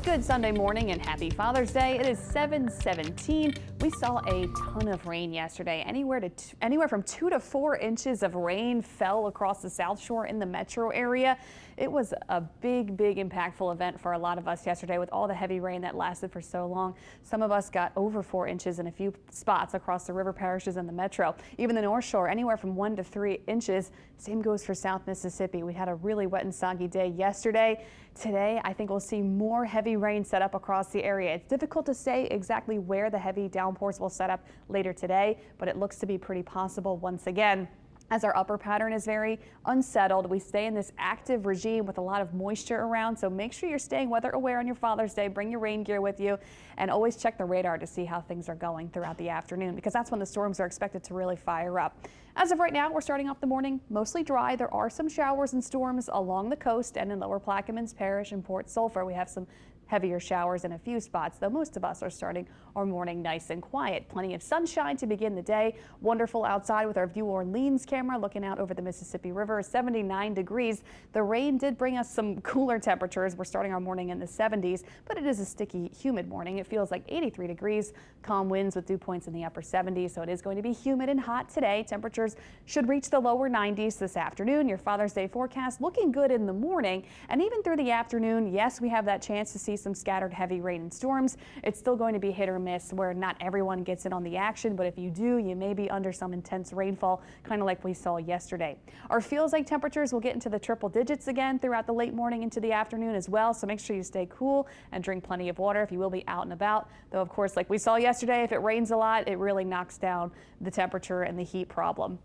Good Sunday morning and happy Father's Day. It is 7:17. We saw a ton of rain yesterday. Anywhere from 2 to 4 inches of rain fell across the South Shore in the metro area. It was a big impactful event for a lot of us yesterday with all the heavy rain that lasted for so long. Some of us got over 4 inches in a few spots across the river parishes and the metro. Even the North Shore, anywhere from 1 to 3 inches. Same goes for South Mississippi. We had a really wet and soggy day yesterday. Today, I think we'll see more heavy rain set up across the area. It's difficult to say exactly where the heavy downpours will set up later today, but it looks to be pretty possible once again. As our upper pattern is very unsettled, we stay in this active regime with a lot of moisture around, so make sure you're staying weather aware on your Father's Day. Bring your rain gear with you and always check the radar to see how things are going throughout the afternoon, because that's when the storms are expected to really fire up. As of right now, we're starting off the morning mostly dry. There are some showers and storms along the coast and in Lower Plaquemines Parish and Port Sulphur. We have some heavier showers in a few spots, though most of us are starting our morning nice and quiet. Plenty of sunshine to begin the day. Wonderful outside with our View Orleans camera looking out over the Mississippi River. 79 degrees. The rain did bring us some cooler temperatures. We're starting our morning in the 70s, but it is a sticky, humid morning. It feels like 83 degrees. Calm winds with dew points in the upper 70s, so it is going to be humid and hot today. Temperatures should reach the lower 90s this afternoon. Your Father's Day forecast looking good in the morning, and even through the afternoon, yes, we have that chance to see some scattered heavy rain and storms. It's still going to be hit or miss where not everyone gets in on the action, but if you do, you may be under some intense rainfall, kind of like we saw yesterday. Our feels like temperatures will get into the triple digits again throughout the late morning into the afternoon as well, so make sure you stay cool and drink plenty of water if you will be out and about. Though, of course, like we saw yesterday, if it rains a lot, it really knocks down the temperature and the heat problem.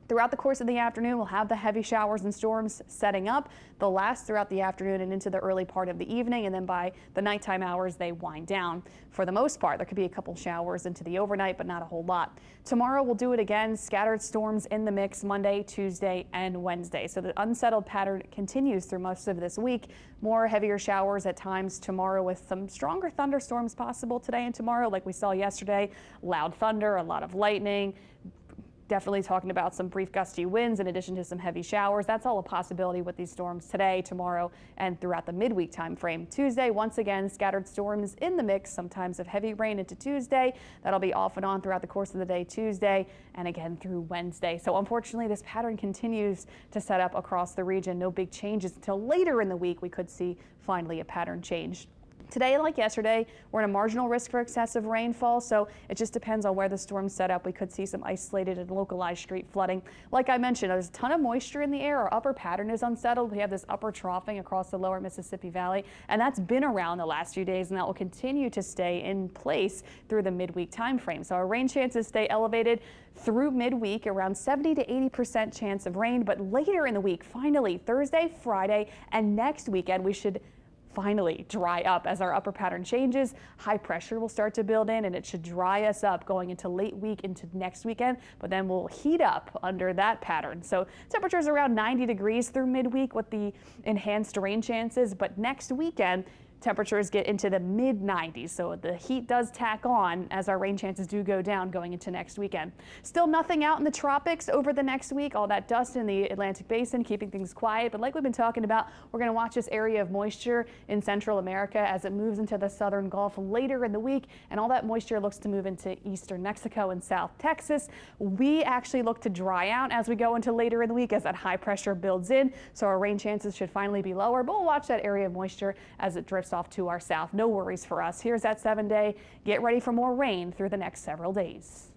Throughout the course of the afternoon, we'll have the heavy showers and storms setting up. They'll last throughout the afternoon and into the early part of the evening, and then by the nighttime hours, they wind down. For the most part, there could be a couple showers into the overnight, but not a whole lot. Tomorrow, we'll do it again. Scattered storms in the mix Monday, Tuesday, and Wednesday. So the unsettled pattern continues through most of this week. More heavier showers at times tomorrow with some stronger thunderstorms possible today and tomorrow, like we saw yesterday. Loud thunder, a lot of lightning. Definitely talking about some brief gusty winds in addition to some heavy showers. That's all a possibility with these storms today, tomorrow, and throughout the midweek time frame. Tuesday, once again, scattered storms in the mix, sometimes of heavy rain into Tuesday. That'll be off and on throughout the course of the day Tuesday and again through Wednesday. So unfortunately, this pattern continues to set up across the region. No big changes until later in the week. We could see finally a pattern change. Today, like yesterday, we're in a marginal risk for excessive rainfall, so it just depends on where the storm's set up. We could see some isolated and localized street flooding. Like I mentioned, there's a ton of moisture in the air. Our upper pattern is unsettled. We have this upper troughing across the lower Mississippi Valley, and that's been around the last few days, and that will continue to stay in place through the midweek time frame. So our rain chances stay elevated through midweek, around 70 to 80% chance of rain, but later in the week, finally, Thursday, Friday, and next weekend, we should finally dry up as our upper pattern changes. High pressure will start to build in, and it should dry us up going into late week into next weekend, but then we'll heat up under that pattern. So temperatures around 90 degrees through midweek with the enhanced rain chances, but next weekend temperatures get into the mid 90s, so the heat does tack on as our rain chances do go down going into next weekend. Still nothing out in the tropics over the next week, all that dust in the Atlantic Basin keeping things quiet, but like we've been talking about, we're going to watch this area of moisture in Central America as it moves into the southern Gulf later in the week, and all that moisture looks to move into eastern Mexico and South Texas. We actually look to dry out as we go into later in the week as that high pressure builds in, so our rain chances should finally be lower, but we'll watch that area of moisture as it drifts off to our south. No worries for us. Here's that 7-day. Get ready for more rain through the next several days.